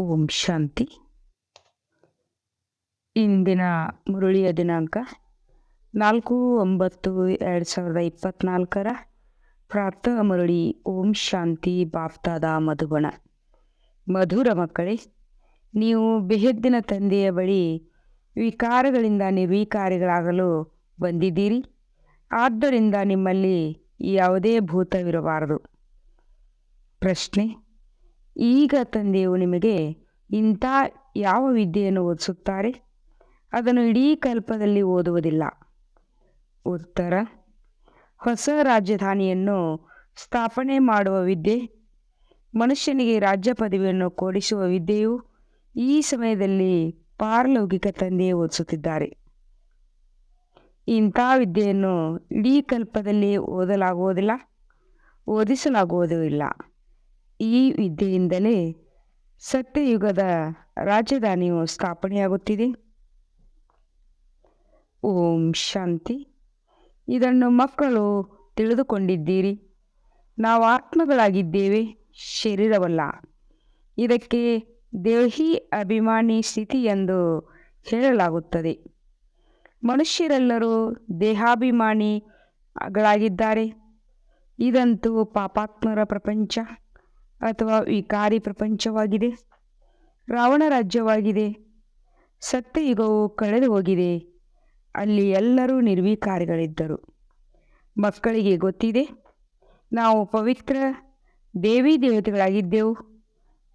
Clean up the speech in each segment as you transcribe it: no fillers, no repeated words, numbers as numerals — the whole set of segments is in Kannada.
ಓಂ ಶಾಂತಿ. ಇಂದಿನ ಮುರಳಿಯ ದಿನಾಂಕ 4/9/2024 ಪ್ರಾತಃ ಮುರಳಿ. ಓಂ ಶಾಂತಿ. ಬಾಪ್ತಾದ ಮಧುಬನ. ಮಧುರ ಮಕ್ಕಳೇ, ನೀವು ಬೆಹದ್ದಿನ ತಂದೆಯ ಬಳಿ ವಿಕಾರಗಳಿಂದ ನಿರ್ವಿಕಾರಿಗಳಾಗಲು ಬಂದಿದ್ದೀರಿ. ಆದ್ದರಿಂದ ನಿಮ್ಮಲ್ಲಿ ಯಾವುದೇ ಭೂತವಿರಬಾರದು. ಪ್ರಶ್ನೆ: ಈಗ ತಂದೆಯು ನಿಮಗೆ ಇಂಥ ಯಾವ ವಿದ್ಯೆಯನ್ನು ಓದಿಸುತ್ತಾರೆ? ಅದನ್ನು ಇಡೀ ಕಲ್ಪದಲ್ಲಿ ಓದುವುದಿಲ್ಲ. ಉತ್ತರ: ಹೊಸ ರಾಜಧಾನಿಯನ್ನು ಸ್ಥಾಪನೆ ಮಾಡುವ ವಿದ್ಯೆ, ಮನುಷ್ಯನಿಗೆ ರಾಜ್ಯ ಪದವಿಯನ್ನು ಕೊಡಿಸುವ ವಿದ್ಯೆಯು ಈ ಸಮಯದಲ್ಲಿ ಪಾರಲೌಕಿಕ ತಂದೆಯೇ ಓದಿಸುತ್ತಿದ್ದಾರೆ. ಇಂಥ ವಿದ್ಯೆಯನ್ನು ಇಡೀ ಕಲ್ಪದಲ್ಲಿ ಓದಲಾಗುವುದಿಲ್ಲ, ಓದಿಸಲಾಗುವುದೂ ಇಲ್ಲ. ಈ ವಿದ್ಯೆಯಿಂದಲೇ ಸತ್ಯಯುಗದ ರಾಜಧಾನಿಯು ಸ್ಥಾಪನೆಯಾಗುತ್ತಿದೆ. ಓಂ ಶಾಂತಿ. ಇದನ್ನು ಮಕ್ಕಳು ತಿಳಿದುಕೊಂಡಿದ್ದೀರಿ. ನಾವು ಆತ್ಮಗಳಾಗಿದ್ದೇವೆ, ಶರೀರವಲ್ಲ. ಇದಕ್ಕೆ ದೇಹಿ ಅಭಿಮಾನಿ ಸ್ಥಿತಿ ಎಂದು ಹೇಳಲಾಗುತ್ತದೆ. ಮನುಷ್ಯರೆಲ್ಲರೂ ದೇಹಾಭಿಮಾನಿಗಳಾಗಿದ್ದಾರೆ. ಇದಂತೂ ಪಾಪಾತ್ಮರ ಪ್ರಪಂಚ ಅಥವಾ ವಿಕಾರಿ ಪ್ರಪಂಚವಾಗಿದೆ. ರಾವಣ ರಾಜ್ಯವಾಗಿದೆ. ಸತ್ಯಯುಗವು ಕಳೆದು ಹೋಗಿದೆ. ಅಲ್ಲಿ ಎಲ್ಲರೂ ನಿರ್ವಿಕಾರಿಗಳಿದ್ದರು. ಮಕ್ಕಳಿಗೆ ಗೊತ್ತಿದೆ, ನಾವು ಪವಿತ್ರ ದೇವಿ ದೇವತೆಗಳಾಗಿದ್ದೆವು.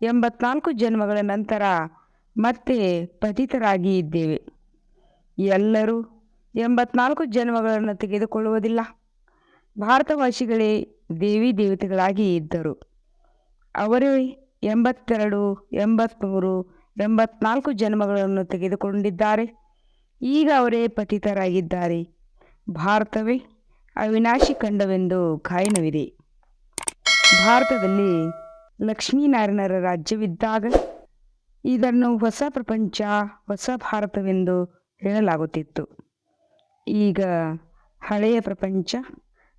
84 ಜನ್ಮಗಳ ನಂತರ ಮತ್ತೆ ಪತಿತರಾಗಿ ಇದ್ದೇವೆ. ಎಲ್ಲರೂ 84 ಜನ್ಮಗಳನ್ನು ತೆಗೆದುಕೊಳ್ಳುವುದಿಲ್ಲ. ಭಾರತವಾಸಿಗಳೇ ದೇವಿ ದೇವತೆಗಳಾಗಿ ಇದ್ದರು. ಅವರೇ 82, 83, 84 ಜನ್ಮಗಳನ್ನು ತೆಗೆದುಕೊಂಡಿದ್ದಾರೆ. ಈಗ ಅವರೇ ಪತಿತರಾಗಿದ್ದಾರೆ. ಭಾರತವೇ ಅವಿನಾಶಿ ಖಂಡವೆಂದು ಗಾಯನವಿದೆ. ಭಾರತದಲ್ಲಿ ಲಕ್ಷ್ಮೀನಾರಾಯಣರ ರಾಜ್ಯವಿದ್ದಾಗ ಇದನ್ನು ಹೊಸ ಪ್ರಪಂಚ, ಹೊಸ ಭಾರತವೆಂದು ಹೇಳಲಾಗುತ್ತಿತ್ತು. ಈಗ ಹಳೆಯ ಪ್ರಪಂಚ,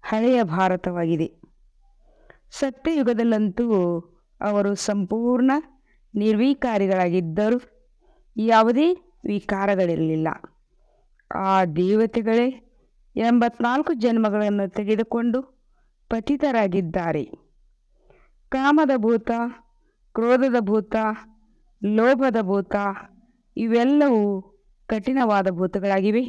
ಹಳೆಯ ಭಾರತವಾಗಿದೆ. ಸತ್ಯಯುಗದಲ್ಲಂತೂ ಅವರು ಸಂಪೂರ್ಣ ನಿರ್ವಿಕಾರಿಗಳಾಗಿದ್ದರು. ಯಾವುದೇ ವಿಕಾರಗಳಿರಲಿಲ್ಲ. ಆ ದೇವತೆಗಳೇ 84 ಜನ್ಮಗಳನ್ನು ತೆಗೆದುಕೊಂಡು ಪತಿತರಾಗಿದ್ದಾರೆ. ಕಾಮದ ಭೂತ, ಕ್ರೋಧದ ಭೂತ, ಲೋಭದ ಭೂತ ಇವೆಲ್ಲವೂ ಕಠಿಣವಾದ ಭೂತಗಳಾಗಿವೆ.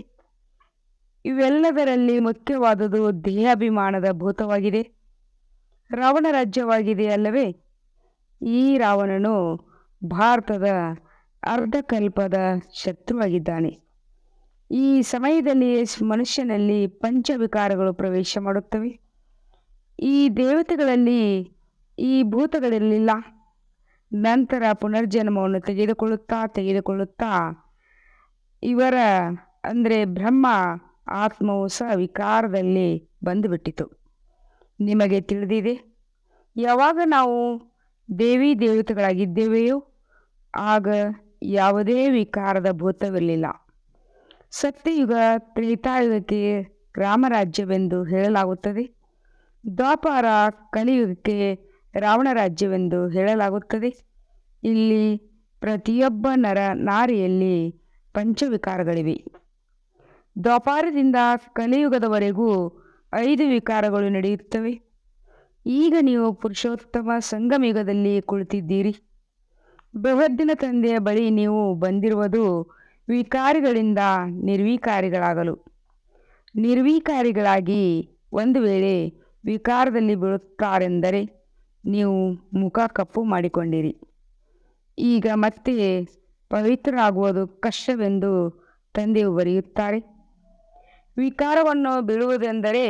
ಇವೆಲ್ಲದರಲ್ಲಿ ಮುಖ್ಯವಾದುದು ದೇಹಾಭಿಮಾನದ ಭೂತವಾಗಿದೆ. ರಾವಣ ರಾಜ್ಯವಾಗಿದೆ ಅಲ್ಲವೇ? ಈ ರಾವಣನು ಭಾರತದ ಅರ್ಧಕಲ್ಪದ ಶತ್ರುವಾಗಿದ್ದಾನೆ. ಈ ಸಮಯದಲ್ಲಿ ಮನುಷ್ಯನಲ್ಲಿ ಪಂಚವಿಕಾರಗಳು ಪ್ರವೇಶ ಮಾಡುತ್ತವೆ. ಈ ದೇವತೆಗಳಲ್ಲಿ ಈ ಭೂತಗಳಿರಲಿಲ್ಲ. ನಂತರ ಪುನರ್ಜನ್ಮವನ್ನು ತೆಗೆದುಕೊಳ್ಳುತ್ತಾ ಇವರ ಅಂದರೆ ಬ್ರಹ್ಮ ಆತ್ಮವು ಸಹ ವಿಕಾರದಲ್ಲಿ ಬಂದುಬಿಟ್ಟಿತು. ನಿಮಗೆ ತಿಳಿದಿದೆ, ಯಾವಾಗ ನಾವು ದೇವಿ ದೇವತೆಗಳಾಗಿದ್ದೇವೆಯೋ ಆಗ ಯಾವುದೇ ವಿಕಾರದ ಭೂತವಿರಲಿಲ್ಲ. ಸತ್ಯಯುಗ ತ್ರೇತಾಯುಗಕ್ಕೆ ರಾಮರಾಜ್ಯವೆಂದು ಹೇಳಲಾಗುತ್ತದೆ. ದ್ವಾಪಾರ ಕಲಿಯುಗಕ್ಕೆ ರಾವಣ ರಾಜ್ಯವೆಂದು ಹೇಳಲಾಗುತ್ತದೆ. ಇಲ್ಲಿ ಪ್ರತಿಯೊಬ್ಬ ನಾರಿಯಲ್ಲಿ ಪಂಚವಿಕಾರಗಳಿವೆ. ದ್ವಾಪಾರದಿಂದ ಕಲಿಯುಗದವರೆಗೂ 5 ವಿಕಾರಗಳು ನಡೆಯುತ್ತವೆ. ಈಗ ನೀವು ಪುರುಷೋತ್ತಮ ಸಂಗಮಯುಗದಲ್ಲಿ ಕುಳಿತಿದ್ದೀರಿ. ಬೃಹದ್ದಿನ ತಂದೆಯ ಬಳಿ ನೀವು ಬಂದಿರುವುದು ವಿಕಾರಿಗಳಿಂದ ನಿರ್ವಿಕಾರಿಗಳಾಗಲು. ನಿರ್ವಿಕಾರಿಗಳಾಗಿ ಒಂದು ವೇಳೆ ವಿಕಾರದಲ್ಲಿ ಬೀಳುತ್ತಾರೆಂದರೆ ನೀವು ಮುಖ ಕಪ್ಪು ಮಾಡಿಕೊಂಡಿರಿ. ಈಗ ಮತ್ತೆ ಪವಿತ್ರರಾಗುವುದು ಕಷ್ಟವೆಂದು ತಂದೆಯು ಬರೆಯುತ್ತಾರೆ. ವಿಕಾರವನ್ನು ಬೀಳುವುದೆಂದರೆ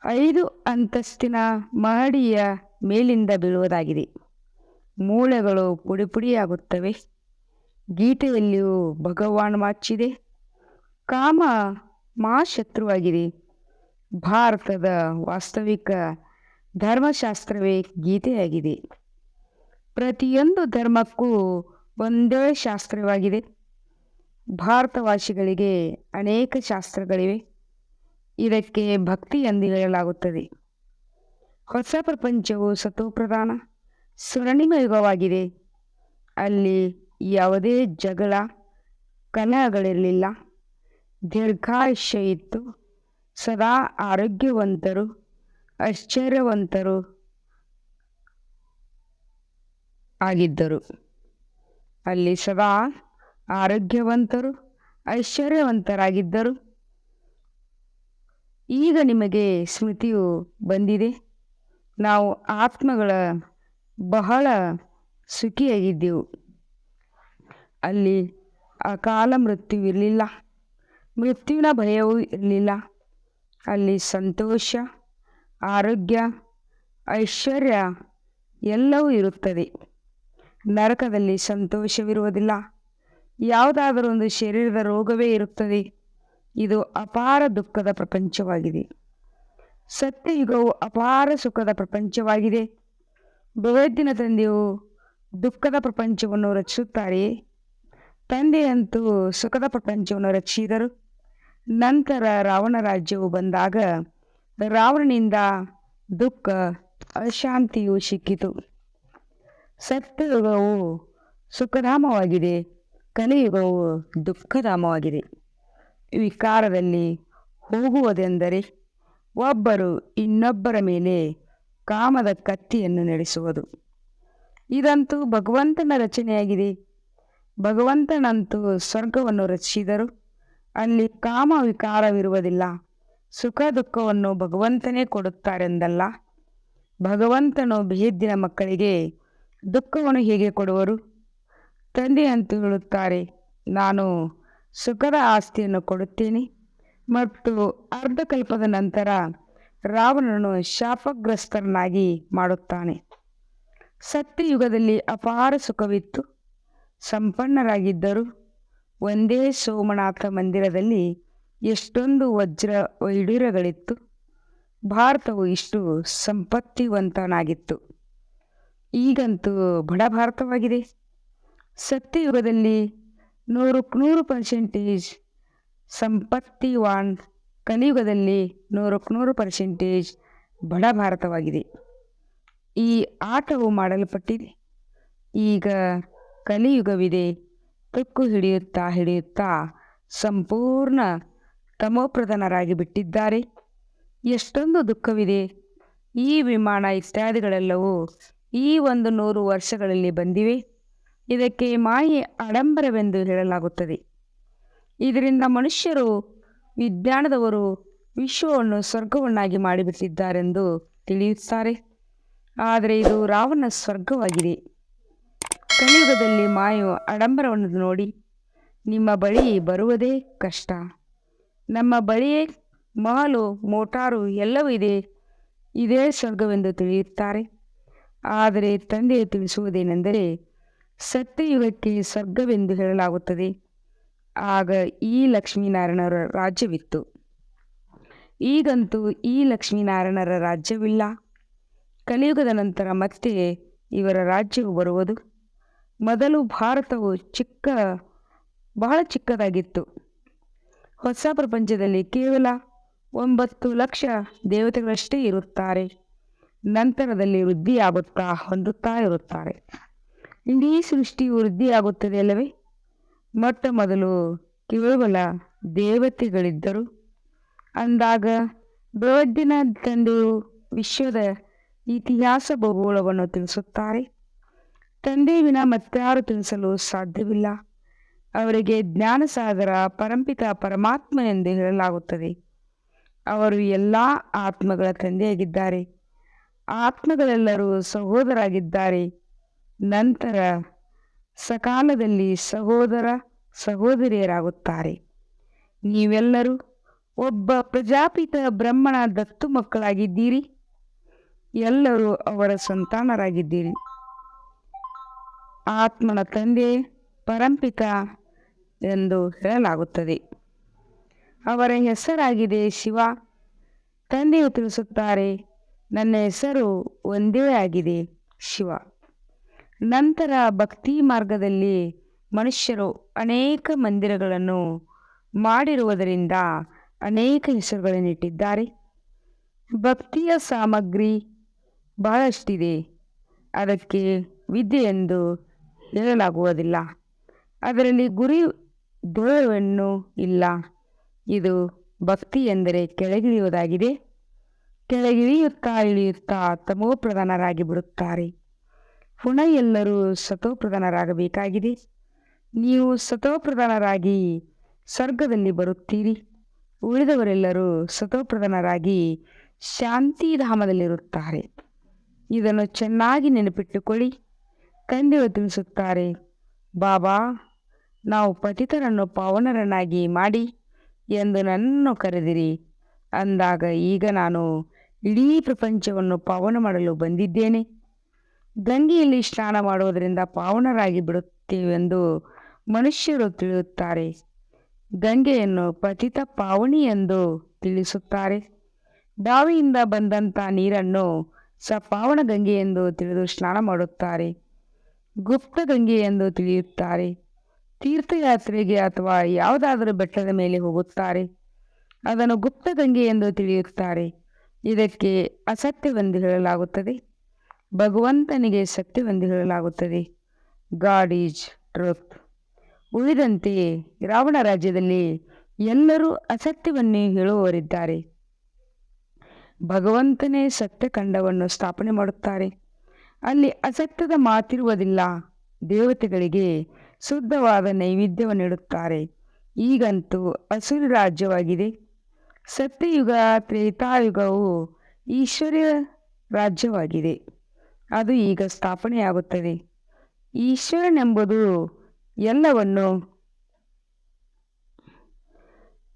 5 ಅಂತಸ್ತಿನ ಮಹಡಿಯ ಮೇಲಿಂದ ಬೀಳುವುದಾಗಿದೆ. ಮೂಳೆಗಳು ಪುಡಿಪುಡಿಯಾಗುತ್ತವೆ. ಗೀತೆಯಲ್ಲಿಯೂ ಭಗವಾನ್ ಮಾಚಿದೆ, ಕಾಮ ಮಹಾಶತ್ರುವಾಗಿದೆ. ಭಾರತದ ವಾಸ್ತವಿಕ ಧರ್ಮಶಾಸ್ತ್ರವೇ ಗೀತೆಯಾಗಿದೆ. ಪ್ರತಿಯೊಂದು ಧರ್ಮಕ್ಕೂ ಒಂದೇ ಶಾಸ್ತ್ರವಾಗಿದೆ. ಭಾರತವಾಸಿಗಳಿಗೆ ಅನೇಕ ಶಾಸ್ತ್ರಗಳಿವೆ. ಇದಕ್ಕೆ ಭಕ್ತಿ ಎಂದು ಹೇಳಲಾಗುತ್ತದೆ. ಹೊಸ ಪ್ರಪಂಚವು ಸತೋಪ್ರಧಾನ ಸ್ವರ್ಣಿಮ ಯುಗವಾಗಿದೆ. ಅಲ್ಲಿ ಯಾವುದೇ ಜಗಳ ಕಲಹಗಳಿರಲಿಲ್ಲ. ದೀರ್ಘಾಯುಷ್ಯ ಇತ್ತು. ಸದಾ ಆರೋಗ್ಯವಂತರು, ಐಶ್ವರ್ಯವಂತರು ಆಗಿದ್ದರು. ಅಲ್ಲಿ ಸದಾ ಆರೋಗ್ಯವಂತರು, ಐಶ್ವರ್ಯವಂತರಾಗಿದ್ದರು. ಈಗ ನಿಮಗೆ ಸ್ಮೃತಿಯು ಬಂದಿದೆ. ನಾವು ಆತ್ಮಗಳ ಬಹಳ ಸುಖಿಯಾಗಿದ್ದೆವು. ಅಲ್ಲಿ ಅಕಾಲ ಮೃತ್ಯುವಿರಲಿಲ್ಲ, ಮೃತ್ಯುವಿನ ಭಯವೂ ಇರಲಿಲ್ಲ. ಅಲ್ಲಿ ಸಂತೋಷ, ಆರೋಗ್ಯ, ಐಶ್ವರ್ಯ ಎಲ್ಲವೂ ಇರುತ್ತದೆ. ನರಕದಲ್ಲಿ ಸಂತೋಷವಿರುವುದಿಲ್ಲ. ಯಾವುದಾದರೂ ಒಂದು ಶರೀರದ ರೋಗವೇ ಇರುತ್ತದೆ. ಇದು ಅಪಾರ ದುಃಖದ ಪ್ರಪಂಚವಾಗಿದೆ. ಸತ್ಯಯುಗವು ಅಪಾರ ಸುಖದ ಪ್ರಪಂಚವಾಗಿದೆ. ಭಗವದ್ದಿನ ತಂದೆಯು ದುಃಖದ ಪ್ರಪಂಚವನ್ನು ರಚಿಸುತ್ತಾರೆಯೇ? ತಂದೆಯಂತೂ ಸುಖದ ಪ್ರಪಂಚವನ್ನು ರಚಿಸಿದರು. ನಂತರ ರಾವಣ ರಾಜ್ಯವು ಬಂದಾಗ ರಾವಣನಿಂದ ದುಃಖ, ಅಶಾಂತಿಯು ಸಿಕ್ಕಿತು. ಸತ್ಯಯುಗವು ಸುಖಧಾಮವಾಗಿದೆ, ಕಲಿಯುಗವು ದುಃಖಧಾಮವಾಗಿದೆ. ವಿಕಾರದಲ್ಲಿ ಹೋಗುವುದೆಂದರೆ ಒಬ್ಬರು ಇನ್ನೊಬ್ಬರ ಮೇಲೆ ಕಾಮದ ಕತ್ತಿಯನ್ನು ನಡೆಸುವುದು. ಇದಂತೂ ಭಗವಂತನ ರಚನೆಯಾಗಿದೆ. ಭಗವಂತನಂತೂ ಸ್ವರ್ಗವನ್ನು ರಚಿಸಿದರು. ಅಲ್ಲಿ ಕಾಮ ವಿಕಾರವಿರುವುದಿಲ್ಲ. ಸುಖ ದುಃಖವನ್ನು ಭಗವಂತನೇ ಕೊಡುತ್ತಾರೆಂದಲ್ಲ. ಭಗವಂತನು ಬೇಹದ್ದಿನ ಮಕ್ಕಳಿಗೆ ದುಃಖವನ್ನು ಹೇಗೆ ಕೊಡುವರು? ತಂದೆಯಂತೂ ಹೇಳುತ್ತಾರೆ, ನಾನು ಸುಖದ ಆಸ್ತಿಯನ್ನು ಕೊಡುತ್ತೇನೆ. ಮತ್ತು ಅರ್ಧಕಲ್ಪದ ನಂತರ ರಾವಣನು ಶಾಪಗ್ರಸ್ತರನ್ನಾಗಿ ಮಾಡುತ್ತಾನೆ. ಸತ್ಯಯುಗದಲ್ಲಿ ಅಪಾರ ಸುಖವಿತ್ತು. ಸಂಪನ್ನರಾಗಿದ್ದರು. ಒಂದೇ ಸೋಮನಾಥ ಮಂದಿರದಲ್ಲಿ ಎಷ್ಟೊಂದು ವಜ್ರ ವೈಡೂರ್ಯಗಳಿತ್ತು. ಭಾರತವು ಇಷ್ಟು ಸಂಪತ್ತಿವಂತನಾಗಿತ್ತು. ಈಗಂತೂ ಬಡ ಭಾರತವಾಗಿದೆ. ಸತ್ಯಯುಗದಲ್ಲಿ 100% ಸಂಪತ್ತಿವಾನ್, ಕಲಿಯುಗದಲ್ಲಿ 100% ಬಡ ಭಾರತವಾಗಿದೆ. ಈ ಆಟವು ಮಾಡಲ್ಪಟ್ಟಿದೆ. ಈಗ ಕಲಿಯುಗವಿದೆ. ತುಕ್ಕು ಹಿಡಿಯುತ್ತಾ ಹಿಡಿಯುತ್ತಾ ಸಂಪೂರ್ಣ ತಮೋಪ್ರಧಾನರಾಗಿ ಬಿಟ್ಟಿದ್ದಾರೆ. ಎಷ್ಟೊಂದು ದುಃಖವಿದೆ. ಈ ವಿಮಾನ ಇತ್ಯಾದಿಗಳೆಲ್ಲವೂ ಈ 100 ವರ್ಷಗಳಲ್ಲಿ ಬಂದಿವೆ. ಇದಕ್ಕೆ ಮಾಯೆ ಆಡಂಬರವೆಂದು ಹೇಳಲಾಗುತ್ತದೆ. ಇದರಿಂದ ಮನುಷ್ಯರು, ವಿಜ್ಞಾನದವರು ವಿಶ್ವವನ್ನು ಸ್ವರ್ಗವನ್ನಾಗಿ ಮಾಡಿಬಿಟ್ಟಿದ್ದಾರೆಂದು ತಿಳಿಯುತ್ತಾರೆ. ಆದರೆ ಇದು ರಾವಣ ಸ್ವರ್ಗವಾಗಿದೆ. ಕಲಿಯುಗದಲ್ಲಿ ಮಾಯು ಆಡಂಬರವನ್ನು ನೋಡಿ ನಿಮ್ಮ ಬಳಿ ಬರುವುದೇ ಕಷ್ಟ. ನಮ್ಮ ಬಳಿಯೇ ಮಹಲು, ಮೋಟಾರು ಎಲ್ಲವೂ ಇದೆ, ಇದೇ ಸ್ವರ್ಗವೆಂದು ತಿಳಿಯುತ್ತಾರೆ. ಆದರೆ ತಂದೆಯು ತಿಳಿಸುವುದೇನೆಂದರೆ ಸತ್ಯಯುಗಕ್ಕೆ ಸ್ವರ್ಗವೆಂದು ಹೇಳಲಾಗುತ್ತದೆ. ಆಗ ಈ ಲಕ್ಷ್ಮೀನಾರಾಯಣರ ರಾಜ್ಯವಿತ್ತು. ಈಗಂತೂ ಈ ಲಕ್ಷ್ಮೀನಾರಾಯಣರ ರಾಜ್ಯವಿಲ್ಲ. ಕಲಿಯುಗದ ನಂತರ ಮತ್ತೆ ಇವರ ರಾಜ್ಯವು ಬರುವುದು. ಮೊದಲು ಭಾರತವು ಬಹಳ ಚಿಕ್ಕದಾಗಿತ್ತು. ಹೊಸ ಪ್ರಪಂಚದಲ್ಲಿ ಕೇವಲ 9 ಲಕ್ಷ ದೇವತೆಗಳಷ್ಟೇ ಇರುತ್ತಾರೆ. ನಂತರದಲ್ಲಿ ವೃದ್ಧಿಯಾಗುತ್ತಾ ಹೊಂದುತ್ತಾ ಇರುತ್ತಾರೆ. ಇಡೀ ಸೃಷ್ಟಿಯು ವೃದ್ಧಿಯಾಗುತ್ತದೆ ಅಲ್ಲವೇ? ಮೊಟ್ಟ ಮೊದಲು ಕೇವಲ ದೇವತೆಗಳಿದ್ದರು. ಅಂದಾಗ ಭಗವದ್ದಿನ ತಂದೆಯು ವಿಶ್ವದ ಇತಿಹಾಸ ಭೂಗೋಳವನ್ನು ತಿಳಿಸುತ್ತಾರೆ. ತಂದೆ ವಿನ ಮತ್ತಾರು ತಿಳಿಸಲು ಸಾಧ್ಯವಿಲ್ಲ. ಅವರಿಗೆ ಜ್ಞಾನಸಾಗರ, ಪರಂಪಿತ ಪರಮಾತ್ಮನೆಂದು ಹೇಳಲಾಗುತ್ತದೆ. ಅವರು ಎಲ್ಲ ಆತ್ಮಗಳ ತಂದೆಯಾಗಿದ್ದಾರೆ. ಆತ್ಮಗಳೆಲ್ಲರೂ ಸಹೋದರಾಗಿದ್ದಾರೆ. ನಂತರ ಸಕಾಲದಲ್ಲಿ ಸಹೋದರ ಸಹೋದರಿಯರಾಗುತ್ತಾರೆ. ನೀವೆಲ್ಲರೂ ಒಬ್ಬ ಪ್ರಜಾಪಿತ ಬ್ರಹ್ಮನ ದತ್ತು ಮಕ್ಕಳಾಗಿದ್ದೀರಿ. ಎಲ್ಲರೂ ಅವರ ಸಂತಾನರಾಗಿದ್ದೀರಿ. ಆತ್ಮನ ತಂದೆ ಪರಂಪಿತ ಎಂದು ಹೇಳಲಾಗುತ್ತದೆ. ಅವರ ಹೆಸರಾಗಿದೆ ಶಿವ. ತಂದೆಯು ತಿಳಿಸುತ್ತಾರೆ, ನನ್ನ ಹೆಸರು ಒಂದೇ ಆಗಿದೆ, ಶಿವ. ನಂತರ ಭಕ್ತಿ ಮಾರ್ಗದಲ್ಲಿ ಮನುಷ್ಯರು ಅನೇಕ ಮಂದಿರಗಳನ್ನು ಮಾಡಿರುವುದರಿಂದ ಅನೇಕ ಹೆಸರುಗಳನ್ನಿಟ್ಟಿದ್ದಾರೆ. ಭಕ್ತಿಯ ಸಾಮಗ್ರಿ ಬಹಳಷ್ಟಿದೆ. ಅದಕ್ಕೆ ವಿದ್ಯೆ ಎಂದು ಹೇಳಲಾಗುವುದಿಲ್ಲ. ಅದರಲ್ಲಿ ಗುರಿ ಧ್ಯೇಯವನ್ನು ಇಲ್ಲ. ಇದು ಭಕ್ತಿ ಎಂದರೆ ಕೆಳಗಿಳಿಯುವುದಾಗಿದೆ. ಕೆಳಗಿಳಿಯುತ್ತಾ ಇಳಿಯುತ್ತಾ ತಮೋಪ್ರಧಾನರಾಗಿ ಬಿಡುತ್ತಾರೆ. ಪುನಃ ಎಲ್ಲರೂ ಸತೋಪ್ರಧಾನರಾಗಬೇಕಾಗಿದೆ. ನೀವು ಸತೋಪ್ರಧಾನರಾಗಿ ಸ್ವರ್ಗದಲ್ಲಿ ಬರುತ್ತೀರಿ. ಉಳಿದವರೆಲ್ಲರೂ ಸತೋಪ್ರಧಾನರಾಗಿ ಶಾಂತಿಧಾಮದಲ್ಲಿರುತ್ತಾರೆ. ಇದನ್ನು ಚೆನ್ನಾಗಿ ನೆನಪಿಟ್ಟುಕೊಳ್ಳಿ. ತಂದೆಯು ತಿಳಿಸುತ್ತಾರೆ, ಬಾಬಾ, ನಾವು ಪತಿತರನ್ನು ಪಾವನರನ್ನಾಗಿ ಮಾಡಿ ಎಂದು ನನ್ನನ್ನು ಕರೆದಿರಿ ಅಂದಾಗ ಈಗ ನಾನು ಇಡೀ ಪ್ರಪಂಚವನ್ನು ಪಾವನ ಮಾಡಲು ಬಂದಿದ್ದೇನೆ. ಗಂಗೆಯಲ್ಲಿ ಸ್ನಾನ ಮಾಡುವುದರಿಂದ ಪಾವನರಾಗಿ ಬಿಡುತ್ತೇವೆಂದು ಮನುಷ್ಯರು ತಿಳಿಯುತ್ತಾರೆ. ಗಂಗೆಯನ್ನು ಪತಿತ ಪಾವನಿ ಎಂದು ತಿಳಿಸುತ್ತಾರೆ. ಬಾವಿಯಿಂದ ಬಂದಂಥ ನೀರನ್ನು ಪಾವನ ಗಂಗೆ ಎಂದು ತಿಳಿದು ಸ್ನಾನ ಮಾಡುತ್ತಾರೆ. ಗುಪ್ತ ಗಂಗೆ ಎಂದು ತಿಳಿಯುತ್ತಾರೆ. ತೀರ್ಥಯಾತ್ರೆಗೆ ಅಥವಾ ಯಾವುದಾದರೂ ಬೆಟ್ಟದ ಮೇಲೆ ಹೋಗುತ್ತಾರೆ. ಅದನ್ನು ಗುಪ್ತ ಗಂಗೆ ಎಂದು ತಿಳಿಯುತ್ತಾರೆ. ಇದಕ್ಕೆ ಅಸತ್ಯವೆಂದು ಹೇಳಲಾಗುತ್ತದೆ. ಭಗವಂತನಿಗೆ ಸತ್ಯವೆಂದು ಹೇಳಲಾಗುತ್ತದೆ. God is truth. ಉಳಿದಂತೆ ರಾವಣ ರಾಜ್ಯದಲ್ಲಿ ಎಲ್ಲರೂ ಅಸತ್ಯವನ್ನೇ ಹೇಳುವವರಿದ್ದಾರೆ. ಭಗವಂತನೇ ಸತ್ಯಖಂಡವನ್ನು ಸ್ಥಾಪನೆ ಮಾಡುತ್ತಾರೆ. ಅಲ್ಲಿ ಅಸತ್ಯದ ಮಾತಿರುವುದಿಲ್ಲ. ದೇವತೆಗಳಿಗೆ ಶುದ್ಧವಾದ ನೈವೇದ್ಯವನ್ನು ನೀಡುತ್ತಾರೆ. ಈಗಂತೂ ಅಸುರಿ ರಾಜ್ಯವಾಗಿದೆ. ಸತ್ಯಯುಗ ತ್ರೇತಾಯುಗವು ಈಶ್ವರ್ಯ ರಾಜ್ಯವಾಗಿದೆ. ಅದು ಈಗ ಸ್ಥಾಪನೆಯಾಗುತ್ತದೆ.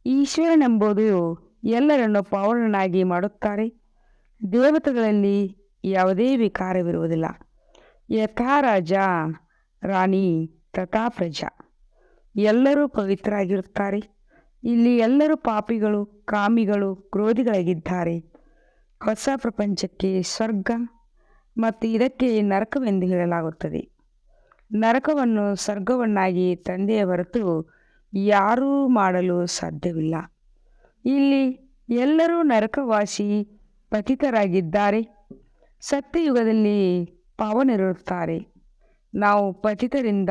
ಈಶ್ವರನೆಂಬುದು ಎಲ್ಲರನ್ನು ಪಾವನನಾಗಿ ಮಾಡುತ್ತಾರೆ. ದೇವತೆಗಳಲ್ಲಿ ಯಾವುದೇ ವಿಕಾರವಿರುವುದಿಲ್ಲ. ಯಥಾ ರಾಜ ರಾಣಿ ತಥಾ ಪ್ರಜಾ. ಎಲ್ಲರೂ ಪವಿತ್ರರಾಗಿರುತ್ತಾರೆ. ಇಲ್ಲಿ ಎಲ್ಲರೂ ಪಾಪಿಗಳು, ಕಾಮಿಗಳು, ಕ್ರೋಧಿಗಳಾಗಿದ್ದಾರೆ. ಹೊಸ ಪ್ರಪಂಚಕ್ಕೆ ಸ್ವರ್ಗ ಮತ್ತು ಇದಕ್ಕೆ ನರಕವೆಂದು ಹೇಳಲಾಗುತ್ತದೆ. ನರಕವನ್ನು ಸ್ವರ್ಗವನ್ನಾಗಿ ತಂದೆಯ ಹೊರತು ಯಾರೂ ಮಾಡಲು ಸಾಧ್ಯವಿಲ್ಲ. ಇಲ್ಲಿ ಎಲ್ಲರೂ ನರಕವಾಸಿ ಪತಿತರಾಗಿದ್ದಾರೆ. ಸತ್ಯಯುಗದಲ್ಲಿ ಪಾವನರಿರುತ್ತಾರೆ. ನಾವು ಪತಿತರಿಂದ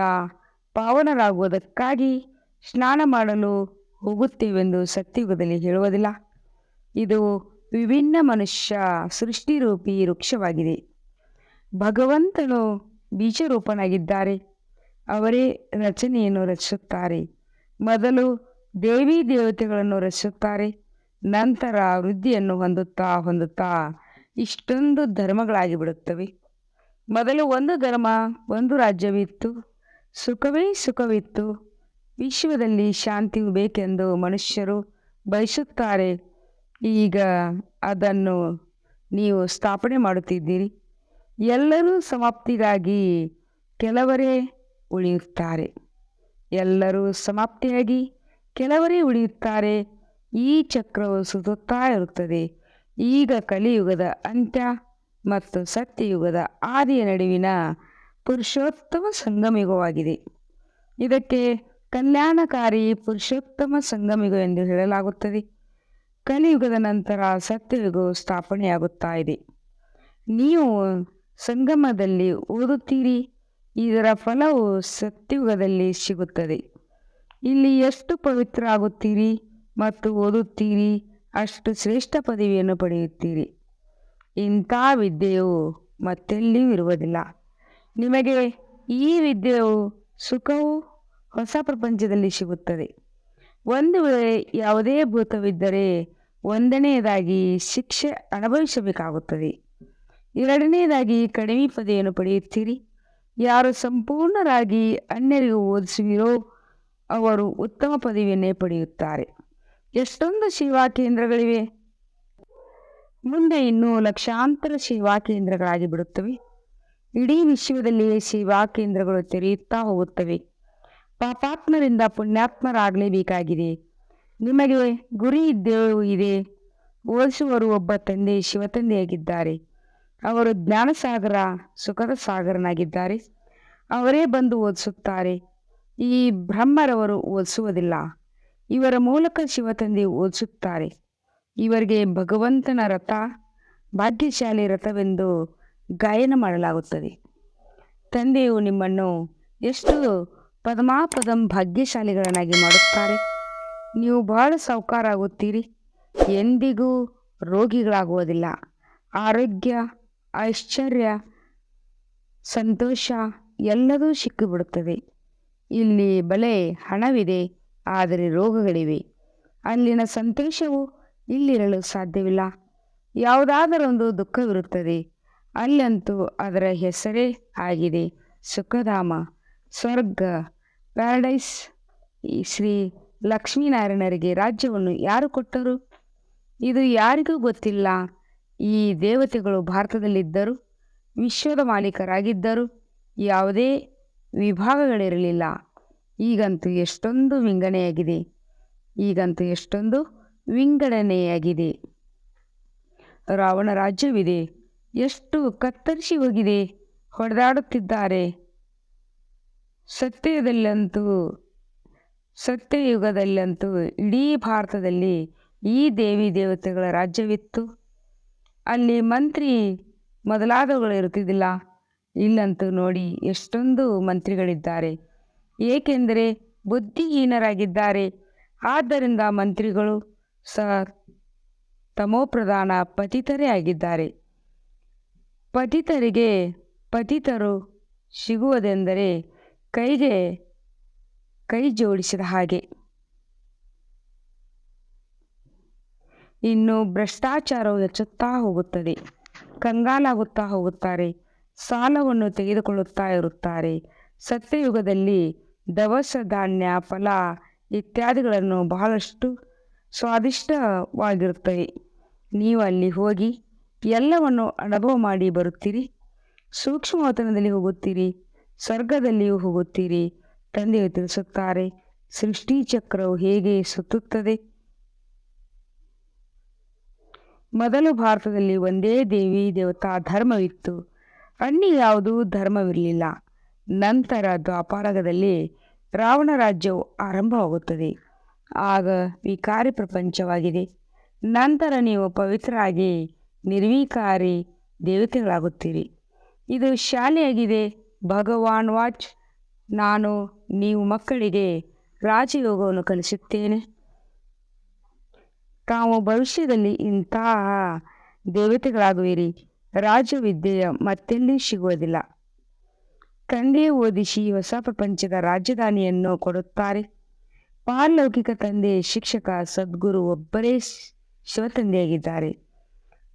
ಪಾವನರಾಗುವುದಕ್ಕಾಗಿ ಸ್ನಾನ ಮಾಡಲು ಹೋಗುತ್ತೇವೆಂದು ಸತ್ಯಯುಗದಲ್ಲಿ ಹೇಳುವುದಿಲ್ಲ. ಇದು ವಿಭಿನ್ನ ಮನುಷ್ಯ ಸೃಷ್ಟಿರೂಪಿ ವೃಕ್ಷವಾಗಿದೆ. ಭಗವಂತನು ಬೀಜರೂಪನಾಗಿದ್ದಾರೆ. ಅವರೇ ರಚನೆಯನ್ನು ರಚಿಸುತ್ತಾರೆ. ಮೊದಲು ದೇವಿ ದೇವತೆಗಳನ್ನು ರಚಿಸುತ್ತಾರೆ. ನಂತರ ವೃದ್ಧಿಯನ್ನು ಹೊಂದುತ್ತಾ ಇಷ್ಟೊಂದು ಧರ್ಮಗಳಾಗಿ ಬಿಡುತ್ತವೆ. ಮೊದಲು ಒಂದು ಧರ್ಮ, ಒಂದು ರಾಜ್ಯವಿತ್ತು. ಸುಖವೇ ಸುಖವಿತ್ತು. ವಿಶ್ವದಲ್ಲಿ ಶಾಂತಿಯು ಬೇಕೆಂದು ಮನುಷ್ಯರು ಬಯಸುತ್ತಾರೆ. ಈಗ ಅದನ್ನು ನೀವು ಸ್ಥಾಪನೆ ಮಾಡುತ್ತಿದ್ದೀರಿ. ಎಲ್ಲರೂ ಸಮಾಪ್ತಿಗಾಗಿ ಕೆಲವರೇ ಉಳಿಯುತ್ತಾರೆ. ಎಲ್ಲರೂ ಸಮಾಪ್ತಿಯಾಗಿ ಕೆಲವರೇ ಉಳಿಯುತ್ತಾರೆ. ಈ ಚಕ್ರವು ಸುತ್ತುತ್ತಾ ಇರುತ್ತದೆ. ಈಗ ಕಲಿಯುಗದ ಅಂತ್ಯ ಮತ್ತು ಸತ್ಯಯುಗದ ಆದಿಯ ನಡುವಿನ ಪುರುಷೋತ್ತಮ ಸಂಗಮಯುಗವಾಗಿದೆ. ಇದಕ್ಕೆ ಕಲ್ಯಾಣಕಾರಿ ಪುರುಷೋತ್ತಮ ಸಂಗಮಯುಗ ಎಂದು ಹೇಳಲಾಗುತ್ತದೆ. ಕಲಿಯುಗದ ನಂತರ ಸತ್ಯಯುಗವು ಸ್ಥಾಪನೆಯಾಗುತ್ತಾ ಇದೆ. ನೀವು ಸಂಗಮದಲ್ಲಿ ಓದುತ್ತೀರಿ. ಇದರ ಫಲವು ಸತ್ಯಯುಗದಲ್ಲಿ ಸಿಗುತ್ತದೆ. ಇಲ್ಲಿ ಎಷ್ಟು ಪವಿತ್ರ ಆಗುತ್ತೀರಿ ಮತ್ತು ಓದುತ್ತೀರಿ, ಅಷ್ಟು ಶ್ರೇಷ್ಠ ಪದವಿಯನ್ನು ಪಡೆಯುತ್ತೀರಿ. ಇಂಥ ವಿದ್ಯೆಯು ಮತ್ತೆಲ್ಲಿಯೂ ಇರುವುದಿಲ್ಲ. ನಿಮಗೆ ಈ ವಿದ್ಯೆಯು ಸುಖವು ಹೊಸ ಪ್ರಪಂಚದಲ್ಲಿ ಸಿಗುತ್ತದೆ. ಒಂದು ವೇಳೆ ಯಾವುದೇ ಭೂತವಿದ್ದರೆ ಒಂದನೆಯದಾಗಿ ಶಿಕ್ಷೆ ಅನುಭವಿಸಬೇಕಾಗುತ್ತದೆ. ಎರಡನೆಯದಾಗಿ ಕಡಿಮೆ ಪದವಿಯನ್ನು ಪಡೆಯುತ್ತೀರಿ. ಯಾರು ಸಂಪೂರ್ಣರಾಗಿ ಅನ್ಯರಿಗೂ ಓದಿಸುವಿರೋ ಅವರು ಉತ್ತಮ ಪದವಿಯನ್ನೇ ಪಡೆಯುತ್ತಾರೆ. ಎಷ್ಟೊಂದು ಸೇವಾ ಕೇಂದ್ರಗಳಿವೆ. ಮುಂದೆ ಇನ್ನೂ ಲಕ್ಷಾಂತರ ಸೇವಾ ಕೇಂದ್ರಗಳಾಗಿ ಬಿಡುತ್ತವೆ. ಇಡೀ ವಿಶ್ವದಲ್ಲಿಯೇ ಸೇವಾ ಕೇಂದ್ರಗಳು ತೆರೆಯುತ್ತಾ ಹೋಗುತ್ತವೆ. ಪಾಪಾತ್ಮರಿಂದ ಪುಣ್ಯಾತ್ಮರಾಗಲೇಬೇಕಾಗಿದೆ. ನಿಮಗೆ ಗುರಿ ಇದ್ದೇವು ಇದೆ. ಓದಿಸುವರು ಒಬ್ಬ ತಂದೆ, ಶಿವತಂದೆಯಾಗಿದ್ದಾರೆ. ಅವರು ಜ್ಞಾನಸಾಗರ, ಸುಖದ ಸಾಗರನಾಗಿದ್ದಾರೆ. ಅವರೇ ಬಂದು ಓದಿಸುತ್ತಾರೆ. ಈ ಬ್ರಹ್ಮರವರು ಓದಿಸುವುದಿಲ್ಲ. ಇವರ ಮೂಲಕ ಶಿವತಂದೆ ಓದಿಸುತ್ತಾರೆ. ಇವರಿಗೆ ಭಗವಂತನ ರಥ, ಭಾಗ್ಯಶಾಲಿ ರಥವೆಂದು ಗಾಯನ ಮಾಡಲಾಗುತ್ತದೆ. ತಂದೆಯು ನಿಮ್ಮನ್ನು ಎಷ್ಟು ಪದಮಾಪದಂ ಭಾಗ್ಯಶಾಲಿಗಳನ್ನಾಗಿ ಮಾಡುತ್ತಾರೆ. ನೀವು ಬಹಳ ಸಾಹುಕಾರ ಆಗುತ್ತೀರಿ, ಎಂದಿಗೂ ರೋಗಿಗಳಾಗುವುದಿಲ್ಲ. ಆರೋಗ್ಯ, ಐಶ್ವರ್ಯ, ಸಂತೋಷ ಎಲ್ಲದೂ ಸಿಕ್ಕಿಬಿಡುತ್ತದೆ. ಇಲ್ಲಿ ಬಲೆ ಹಣವಿದೆ, ಆದರೆ ರೋಗಗಳಿವೆ. ಅಲ್ಲಿನ ಸಂತೋಷವು ಇಲ್ಲಿರಲು ಸಾಧ್ಯವಿಲ್ಲ. ಯಾವುದಾದರೊಂದು ದುಃಖವಿರುತ್ತದೆ, ಅಲ್ಲಂತೂ ಅದರ ಹೆಸರೇ ಆಗಿದೆ ಸುಖಧಾಮ, ಸ್ವರ್ಗ, ಪ್ಯಾರಡೈಸ್. ಈ ಶ್ರೀ ಲಕ್ಷ್ಮೀನಾರಾಯಣರಿಗೆ ರಾಜ್ಯವನ್ನು ಯಾರು ಕೊಟ್ಟರು? ಇದು ಯಾರಿಗೂ ಗೊತ್ತಿಲ್ಲ. ಈ ದೇವತೆಗಳು ಭಾರತದಲ್ಲಿದ್ದರು, ವಿಶ್ವದ ಮಾಲೀಕರಾಗಿದ್ದರು, ಯಾವುದೇ ವಿಭಾಗಗಳಿರಲಿಲ್ಲ. ಈಗಂತೂ ಎಷ್ಟೊಂದು ವಿಂಗಡಣೆಯಾಗಿದೆ. ರಾವಣ ರಾಜ್ಯವಿದೆ, ಎಷ್ಟು ಕತ್ತರಿಸಿ ಹೋಗಿದೆ, ಹೊಡೆದಾಡುತ್ತಿದ್ದಾರೆ. ಸತ್ಯಯುಗದಲ್ಲಂತೂ ಇಡೀ ಭಾರತದಲ್ಲಿ ಈ ದೇವಿ ದೇವತೆಗಳ ರಾಜ್ಯವಿತ್ತು. ಅಲ್ಲಿ ಮಂತ್ರಿ ಮೊದಲಾದವುಗಳು ಇರುತ್ತಿದ್ದಿಲ್ಲ. ಇಲ್ಲಂತೂ ನೋಡಿ ಎಷ್ಟೊಂದು ಮಂತ್ರಿಗಳಿದ್ದಾರೆ. ಏಕೆಂದರೆ ಬುದ್ಧಿಹೀನರಾಗಿದ್ದಾರೆ. ಆದ್ದರಿಂದ ಮಂತ್ರಿಗಳು ತಮೋಪ್ರಧಾನ ಪತಿತರೇ ಆಗಿದ್ದಾರೆ. ಪತಿತರಿಗೆ ಪತಿತರು ಸಿಗುವುದೆಂದರೆ ಕೈಗೆ ಕೈ ಜೋಡಿಸಿದ ಹಾಗೆ. ಇನ್ನು ಭ್ರಷ್ಟಾಚಾರವು ಹೆಚ್ಚುತ್ತಾ ಹೋಗುತ್ತದೆ. ಕಂಗಾಲಾಗುತ್ತಾ ಹೋಗುತ್ತಾರೆ, ಸಾಲವನ್ನು ತೆಗೆದುಕೊಳ್ಳುತ್ತಾ ಇರುತ್ತಾರೆ. ಸತ್ಯಯುಗದಲ್ಲಿ ದವಸ ಧಾನ್ಯ, ಫಲ ಇತ್ಯಾದಿಗಳನ್ನು ಬಹಳಷ್ಟು ಸ್ವಾದಿಷ್ಟವಾಗಿರುತ್ತವೆ. ನೀವು ಅಲ್ಲಿ ಹೋಗಿ ಎಲ್ಲವನ್ನು ಅನುಭವ ಮಾಡಿ ಬರುತ್ತೀರಿ. ಸೂಕ್ಷ್ಮವತನದಲ್ಲಿ ಹೋಗುತ್ತೀರಿ, ಸ್ವರ್ಗದಲ್ಲಿಯೂ ಹೋಗುತ್ತೀರಿ. ತಂದೆಯು ತಿಳಿಸುತ್ತಾರೆ ಸೃಷ್ಟಿ ಚಕ್ರವು ಹೇಗೆ ಸುತ್ತುತ್ತದೆ. ಮೊದಲು ಭಾರತದಲ್ಲಿ ಒಂದೇ ದೇವಿ ದೇವತಾ ಧರ್ಮವಿತ್ತು, ಅನ್ಯ ಯಾವುದೂ ಧರ್ಮವಿರಲಿಲ್ಲ. ನಂತರ ದ್ವಾಪಾರದಲ್ಲಿ ರಾವಣ ರಾಜ್ಯವು ಆರಂಭವಾಗುತ್ತದೆ. ಆಗ ವಿಕಾರಿ ಪ್ರಪಂಚವಾಗಿದೆ. ನಂತರ ನೀವು ಪವಿತ್ರರಾಗಿ ನಿರ್ವಿಕಾರಿ ದೇವತೆಗಳಾಗುತ್ತೀರಿ. ಇದು ಶಾಲೆಯಾಗಿದೆ. ಭಗವಾನ್ ವಾಚ್, ನಾನು ನೀವು ಮಕ್ಕಳಿಗೆ ರಾಜಯೋಗವನ್ನು ಕಲಿಸುತ್ತೇನೆ. ತಾವು ಭವಿಷ್ಯದಲ್ಲಿ ಇಂತಹ ದೇವತೆಗಳಾಗುವಿರಿ. ರಾಜವಿದ್ಯೆಯ ಮತ್ತೆಲ್ಲಿ ಸಿಗುವುದಿಲ್ಲ. ತಂದೆ ಓದಿಸಿ ಹೊಸ ಪ್ರಪಂಚದ ರಾಜಧಾನಿಯನ್ನು ಕೊಡುತ್ತಾರೆ. ಪಾರಲೌಕಿಕ ತಂದೆ, ಶಿಕ್ಷಕ, ಸದ್ಗುರು ಒಬ್ಬರೇ ಶಿವತಂದೆಯಾಗಿದ್ದಾರೆ.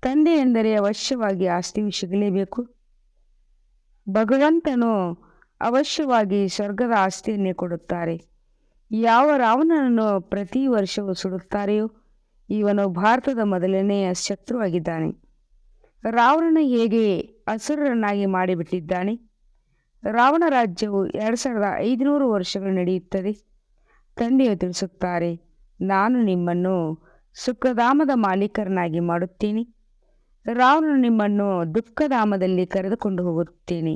ತಂದೆ ಎಂದರೆ ಅವಶ್ಯವಾಗಿ ಆಸ್ತಿಯು ಸಿಗಲೇಬೇಕು. ಭಗವಂತನು ಅವಶ್ಯವಾಗಿ ಸ್ವರ್ಗದ ಆಸ್ತಿಯನ್ನೇ ಕೊಡುತ್ತಾರೆ. ಯಾವ ರಾವಣನನ್ನು ಪ್ರತಿ ವರ್ಷವೂ ಸುಡುತ್ತಾರೆಯೋ ಇವನು ಭಾರತದ ಮೊದಲನೆಯ ಶತ್ರುವಾಗಿದ್ದಾನೆ. ರಾವಣನ ಹೇಗೆ ಅಸುರರನ್ನಾಗಿ ಮಾಡಿಬಿಟ್ಟಿದ್ದಾನೆ. ರಾವಣ ರಾಜ್ಯವು 2500 ವರ್ಷಗಳು ನಡೆಯುತ್ತದೆ. ತಂದೆಯು ತಿಳಿಸುತ್ತಾರೆ, ನಾನು ನಿಮ್ಮನ್ನು ಸುಖಧಾಮದ ಮಾಲೀಕರನ್ನಾಗಿ ಮಾಡುತ್ತೇನೆ. ರಾವಣನು ನಿಮ್ಮನ್ನು ದುಃಖಧಾಮದಲ್ಲಿ ಕರೆದುಕೊಂಡು ಹೋಗುತ್ತೇನೆ.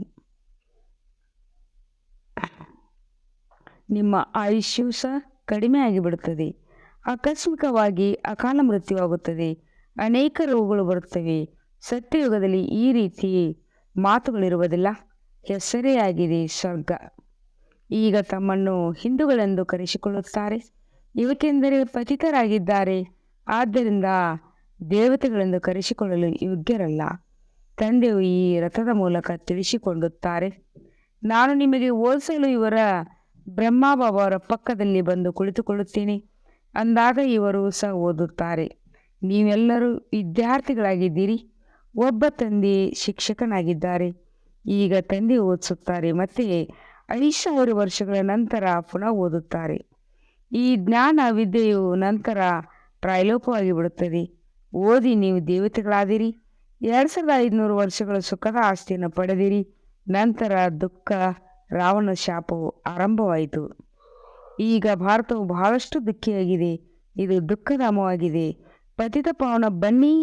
ನಿಮ್ಮ ಆಯುಷ್ಯೂ ಸಹ ಕಡಿಮೆ ಆಗಿಬಿಡುತ್ತದೆ. ಆಕಸ್ಮಿಕವಾಗಿ ಅಕಾಲ ಮೃತ್ಯುವಾಗುತ್ತದೆ. ಅನೇಕ ರೋಗಗಳು ಬರುತ್ತವೆ. ಸತ್ಯಯುಗದಲ್ಲಿ ಈ ರೀತಿ ಮಾತುಗಳಿರುವುದಿಲ್ಲ. ಹೆಸರೇ ಆಗಿದೆ ಸ್ವರ್ಗ. ಈಗ ತಮ್ಮನ್ನು ಹಿಂದೂಗಳೆಂದು ಕರೆಸಿಕೊಳ್ಳುತ್ತಾರೆ, ಏಕೆಂದರೆ ಪತಿತರಾಗಿದ್ದಾರೆ. ಆದ್ದರಿಂದ ದೇವತೆಗಳೆಂದು ಕರೆಸಿಕೊಳ್ಳಲು ಯೋಗ್ಯರಲ್ಲ. ತಂದೆಯು ಈ ರಥದ ಮೂಲಕ ತಿಳಿಸಿಕೊಳ್ಳುತ್ತಾರೆ, ನಾನು ನಿಮಗೆ ಓದಿಸಲು ಇವರ ಬ್ರಹ್ಮಬಾಬಾವರ ಪಕ್ಕದಲ್ಲಿ ಬಂದು ಕುಳಿತುಕೊಳ್ಳುತ್ತೇನೆ. ಅಂದಾಗ ಇವರು ಸಹ ಓದುತ್ತಾರೆ. ನೀವೆಲ್ಲರೂ ವಿದ್ಯಾರ್ಥಿಗಳಾಗಿದ್ದೀರಿ. ಒಬ್ಬ ತಂದೆ ಶಿಕ್ಷಕನಾಗಿದ್ದಾರೆ. ಈಗ ತಂದೆ ಓದಿಸುತ್ತಾರೆ, ಮತ್ತೆ 5000 ವರ್ಷಗಳ ನಂತರ ಪುನಃ ಓದುತ್ತಾರೆ. ಈ ಜ್ಞಾನ ವಿದ್ಯೆಯು ನಂತರ ಪ್ರಾಯಲೋಪವಾಗಿ ಬಿಡುತ್ತದೆ. ಓದಿ ನೀವು ದೇವತೆಗಳಾದಿರಿ. 2500 ವರ್ಷಗಳ ಸುಖದ ಆಸ್ತಿಯನ್ನು ಪಡೆದಿರಿ. ನಂತರ ದುಃಖ, ರಾವಣ ಶಾಪವು ಆರಂಭವಾಯಿತು. ಈಗ ಭಾರತವು ಬಹಳಷ್ಟು ದುಃಖಿಯಾಗಿದೆ. ಇದು ದುಃಖಧಾಮವಾಗಿದೆ. ಪತಿತ ಪಾವನ ಬನ್ನಿ,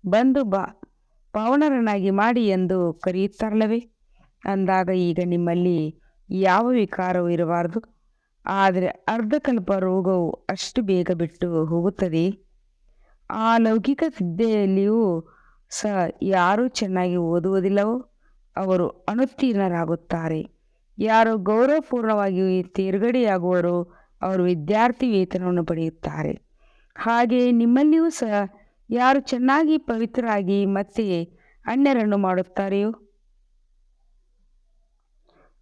ಬಂದು ಪಾವನರನ್ನಾಗಿ ಮಾಡಿ ಎಂದು ಕರೆಯುತ್ತಾರಲ್ಲವೇ. ಅಂದಾಗ ಈಗ ನಿಮ್ಮಲ್ಲಿ ಯಾವ ವಿಕಾರವೂ ಇರಬಾರದು. ಆದರೆ ಅರ್ಧಕಲ್ಪ ರೋಗವು ಅಷ್ಟು ಬೇಗ ಬಿಟ್ಟು ಹೋಗುತ್ತದೆ. ಆ ಲೌಕಿಕ ವಿದ್ಯೆಯಲ್ಲಿಯೂ ಸಹ ಯಾರು ಚೆನ್ನಾಗಿ ಓದುವುದಿಲ್ಲವೋ ಅವರು ಅನುತ್ತೀರ್ಣರಾಗುತ್ತಾರೆ. ಯಾರು ಗೌರವಪೂರ್ಣವಾಗಿ ತೇರ್ಗಡೆಯಾಗುವರೋ ಅವರು ವಿದ್ಯಾರ್ಥಿ ವೇತನವನ್ನು ಪಡೆಯುತ್ತಾರೆ. ಹಾಗೆ ನಿಮ್ಮಲ್ಲಿಯೂ ಸಹ ಯಾರು ಚೆನ್ನಾಗಿ ಪವಿತ್ರರಾಗಿ ಮತ್ತೆ ಅನ್ಯರನ್ನು ಮಾಡುತ್ತಾರೆಯೋ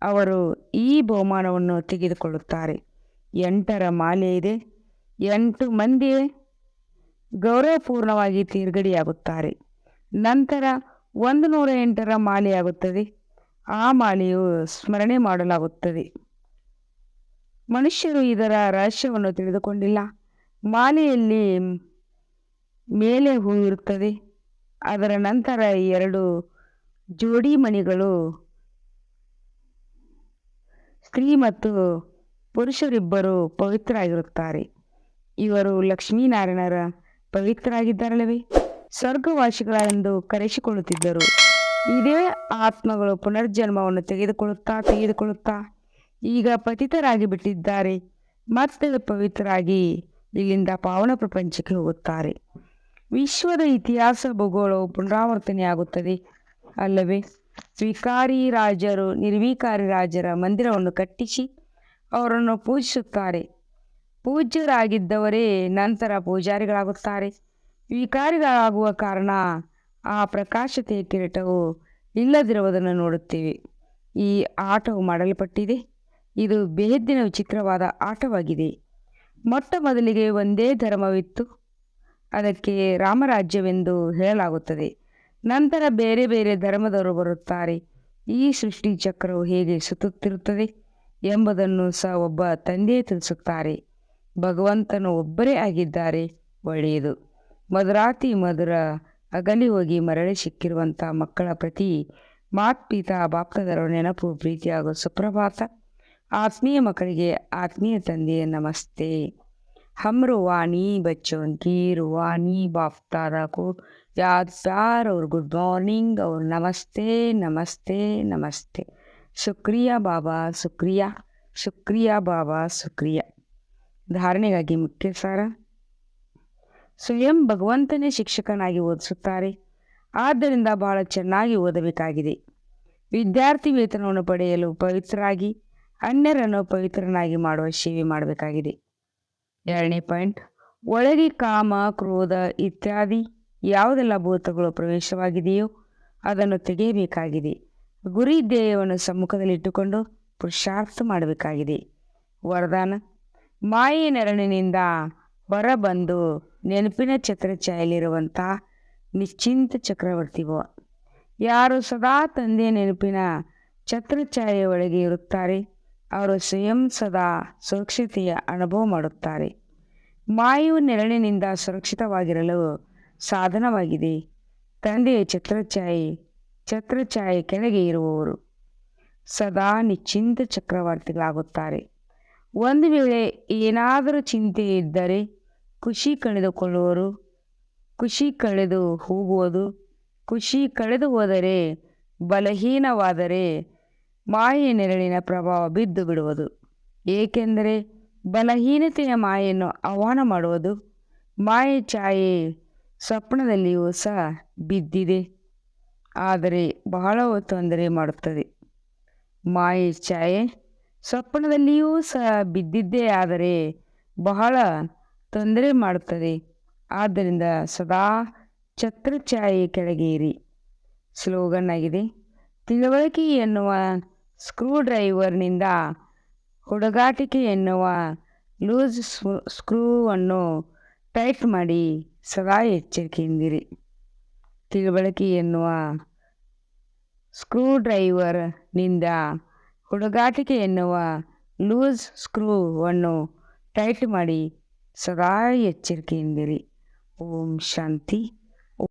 ಅವರು ಈ ಬಹುಮಾನವನ್ನು ತೆಗೆದುಕೊಳ್ಳುತ್ತಾರೆ. 8ರ ಮಾಲೆ ಇದೆ. 8 ಮಂದಿ ಗೌರವಪೂರ್ಣವಾಗಿ ತೇರ್ಗಡೆಯಾಗುತ್ತಾರೆ. ನಂತರ 108ರ ಮಾಲೆಯಾಗುತ್ತದೆ. ಆ ಮಾಲೆಯು ಸ್ಮರಣೆ ಮಾಡಲಾಗುತ್ತದೆ. ಮನುಷ್ಯರು ಇದರ ರಹಸ್ಯವನ್ನು ತಿಳಿದುಕೊಂಡಿಲ್ಲ. ಮಾಲೆಯಲ್ಲಿ ಮೇಲೆ ಹೂ ಇರುತ್ತದೆ. ಅದರ ನಂತರ 2 ಜೋಡಿ ಮಣಿಗಳು ಸ್ತ್ರೀ ಮತ್ತು ಪುರುಷರಿಬ್ಬರು ಪವಿತ್ರರಾಗಿರುತ್ತಾರೆ. ಇವರು ಲಕ್ಷ್ಮೀನಾರಾಯಣರ ಪವಿತ್ರರಾಗಿದ್ದಾರಲ್ಲವೇ? ಸ್ವರ್ಗವಾಸಿಗಳೆಂದು ಕರೆಸಿಕೊಳ್ಳುತ್ತಿದ್ದರು. ಇದೇ ಆತ್ಮಗಳು ಪುನರ್ಜನ್ಮವನ್ನು ತೆಗೆದುಕೊಳ್ಳುತ್ತಾ ಈಗ ಪತಿತರಾಗಿ ಬಿಟ್ಟಿದ್ದಾರೆ. ಮತ್ತೆ ಪವಿತ್ರರಾಗಿ ಇಲ್ಲಿಂದ ಪಾವನ ಪ್ರಪಂಚಕ್ಕೆ ಹೋಗುತ್ತಾರೆ. ವಿಶ್ವದ ಇತಿಹಾಸ ಭೂಗೋಳವು ಪುನರಾವರ್ತನೆಯಾಗುತ್ತದೆ ಅಲ್ಲವೇ? ಸ್ವೀಕಾರಿ ರಾಜರು ನಿರ್ವಿಕಾರಿ ರಾಜರ ಮಂದಿರವನ್ನು ಕಟ್ಟಿಸಿ ಅವರನ್ನು ಪೂಜಿಸುತ್ತಾರೆ. ಪೂಜ್ಯರಾಗಿದ್ದವರೇ ನಂತರ ಪೂಜಾರಿಗಳಾಗುತ್ತಾರೆ. ವಿಕಾರಿಗಳಾಗುವ ಕಾರಣ ಆ ಪ್ರಕಾಶತೆಯ ಕಿರೀಟವು ಇಲ್ಲದಿರುವುದನ್ನು ನೋಡುತ್ತೇವೆ. ಈ ಆಟವು ಮಾಡಲ್ಪಟ್ಟಿದೆ. ಇದು ಬೇಹದ್ದಿನ ವಿಚಿತ್ರವಾದ ಆಟವಾಗಿದೆ. ಮೊಟ್ಟ ಮೊದಲಿಗೆ ಒಂದೇ ಧರ್ಮವಿತ್ತು. ಅದಕ್ಕೆ ರಾಮರಾಜ್ಯವೆಂದು ಹೇಳಲಾಗುತ್ತದೆ. ನಂತರ ಬೇರೆ ಬೇರೆ ಧರ್ಮದವರು ಬರುತ್ತಾರೆ. ಈ ಸೃಷ್ಟಿ ಚಕ್ರವು ಹೇಗೆ ಸುತ್ತುತ್ತಿರುತ್ತದೆ ಎಂಬುದನ್ನು ಸಹ ಒಬ್ಬ ತಂದೆಯೇ ತಿಳಿಸುತ್ತಾರೆ. ಭಗವಂತನು ಒಬ್ಬರೇ ಆಗಿದ್ದಾರೆ. ಒಳ್ಳೆಯದು. ಮಧುರಾತಿ ಮಧುರ ಅಗಲಿ ಹೋಗಿ ಮರಳಿ ಸಿಕ್ಕಿರುವಂಥ ಮಕ್ಕಳ ಪ್ರತಿ ಮಾತ್ಪಿತಾ ಬಾಪ್ತದರ ನೆನಪು, ಪ್ರೀತಿ ಹಾಗೂ ಸುಪ್ರಭಾತ. ಆತ್ಮೀಯ ಮಕ್ಕಳಿಗೆ ಆತ್ಮೀಯ ತಂದೆಯ ನಮಸ್ತೆ. हम रूहानी बच्चों की रूहानी बाप दादा को याद, प्यार और गुड मॉर्निंग और नमस्ते नमस्ते नमस्ते. ಶುಕ್ರಿಯಾ ಬಾಬಾ, ಶುಕ್ರಿಯಾ ಶುಕ್ರಿಯಾ ಬಾಬಾ, ಶುಕ್ರಿಯಾ. ಧಾರಣೆಗಾಗಿ ಮುಖ್ಯ ಸಾರ: ಸ್ವಯಂ ಭಗವಂತನೇ ಶಿಕ್ಷಕನಾಗಿ ಓದಿಸುತ್ತಾರೆ. ಆದ್ದರಿಂದ ಬಹಳ ಚೆನ್ನಾಗಿ ಓದಬೇಕಾಗಿದೆ. ವಿದ್ಯಾರ್ಥಿ ವೇತನವನ್ನು ಪಡೆಯಲು ಪವಿತ್ರರಾಗಿ ಅನ್ಯರನ್ನು ಪವಿತ್ರನಾಗಿ ಮಾಡುವ ಸೇವೆ ಮಾಡಬೇಕಾಗಿದೆ. 2ನೇ ಪಾಯಿಂಟ್: ಒಳಗೆ ಕಾಮ, ಕ್ರೋಧ ಇತ್ಯಾದಿ ಯಾವುದೆಲ್ಲ ಭೂತಗಳು ಪ್ರವೇಶವಾಗಿದೆಯೋ ಅದನ್ನು ತೆಗೆಯಬೇಕಾಗಿದೆ. ಗುರಿ ಧ್ಯೇಯವನ್ನು ಸಮ್ಮುಖದಲ್ಲಿಟ್ಟುಕೊಂಡು ಪುರುಷಾರ್ಥ ಮಾಡಬೇಕಾಗಿದೆ. ವರದಾನ: ಮಾಯೆಯ ನೆರಳಿನಿಂದ ಹೊರಬಂದು ನೆನಪಿನ ಛತ್ರಛಾಯೆಯಲ್ಲಿರುವಂಥ ನಿಶ್ಚಿಂತ ಚಕ್ರವರ್ತಿ ಭವ. ಯಾರು ಸದಾ ತಂದೆಯ ನೆನಪಿನ ಛತ್ರಛಾಯೆಯ ಒಳಗೆ ಇರುತ್ತಾರೆ ಅವರು ಸ್ವಯಂ ಸದಾ ಸುರಕ್ಷತೆಯ ಅನುಭವ ಮಾಡುತ್ತಾರೆ. ಮಾಯೆಯು ನೆರಳಿನಿಂದ ಸುರಕ್ಷಿತವಾಗಿರಲು ಸಾಧನವಾಗಿದೆ. ತಂದೆಯ ಛತ್ರಛಾಯೆ ಕೆಳಗೆ ಇರುವವರು ಸದಾ ನಿಶ್ಚಿಂತ ಚಕ್ರವರ್ತಿಗಳಾಗುತ್ತಾರೆ. ಒಂದು ವೇಳೆ ಏನಾದರೂ ಚಿಂತೆ ಇದ್ದರೆ ಖುಷಿ ಕಳೆದುಕೊಳ್ಳುವರು. ಖುಷಿ ಕಳೆದು ಹೋಗುವುದು. ಖುಷಿ ಕಳೆದು ಹೋದರೆ, ಬಲಹೀನವಾದರೆ ಮಾಯೆಯ ನೆರಳಿನ ಪ್ರಭಾವ ಬಿದ್ದು ಬಿಡುವುದು. ಏಕೆಂದರೆ ಬಲಹೀನತೆಯ ಮಾಯೆಯನ್ನು ಆಹ್ವಾನ ಮಾಡುವುದು. ಮಾಯೆ ಛಾಯೆ ಸ್ವಪ್ನದಲ್ಲಿಯೂ ಸಹ ಬಿದ್ದಿದೆ, ಆದರೆ ಬಹಳ ತೊಂದರೆ ಮಾಡುತ್ತದೆ. ಮಾಯೆ ಛಾಯೆ ಸ್ವಪ್ನದಲ್ಲಿಯೂ ಸಹ ಬಿದ್ದಿದ್ದೇ ಆದರೆ ಬಹಳ ತೊಂದರೆ ಮಾಡುತ್ತದೆ. ಆದ್ದರಿಂದ ಸದಾ ಛತ್ರಛಾಯೆ ಕೆಳಗೆ ಇರಿ. ಸ್ಲೋಗನ್ ಆಗಿದೆ: ತಿಳುವಳಿಕೆ ಎನ್ನುವ ಸ್ಕ್ರೂ ಡ್ರೈವರ್ನಿಂದ ಹುಡುಗಾಟಿಕೆ ಎನ್ನುವ ಲೂಸ್ ಸ್ಕ್ರೂವನ್ನು ಟೈಟ್ ಮಾಡಿ ಸದಾ ಎಚ್ಚರಿಕೆಯಿಂದಿರಿ. ತಿಳುವಳಿಕೆ ಎನ್ನುವ ಸ್ಕ್ರೂ ಡ್ರೈವರ್ನಿಂದ ಹುಡುಗಾಟಿಕೆ ಎನ್ನುವ ಲೂಸ್ ಸ್ಕ್ರೂವನ್ನು ಟೈಟ್ ಮಾಡಿ ಸದಾ ಎಚ್ಚರಿಕೆಯಿಂದಿರಿ. ಓಂ ಶಾಂತಿ.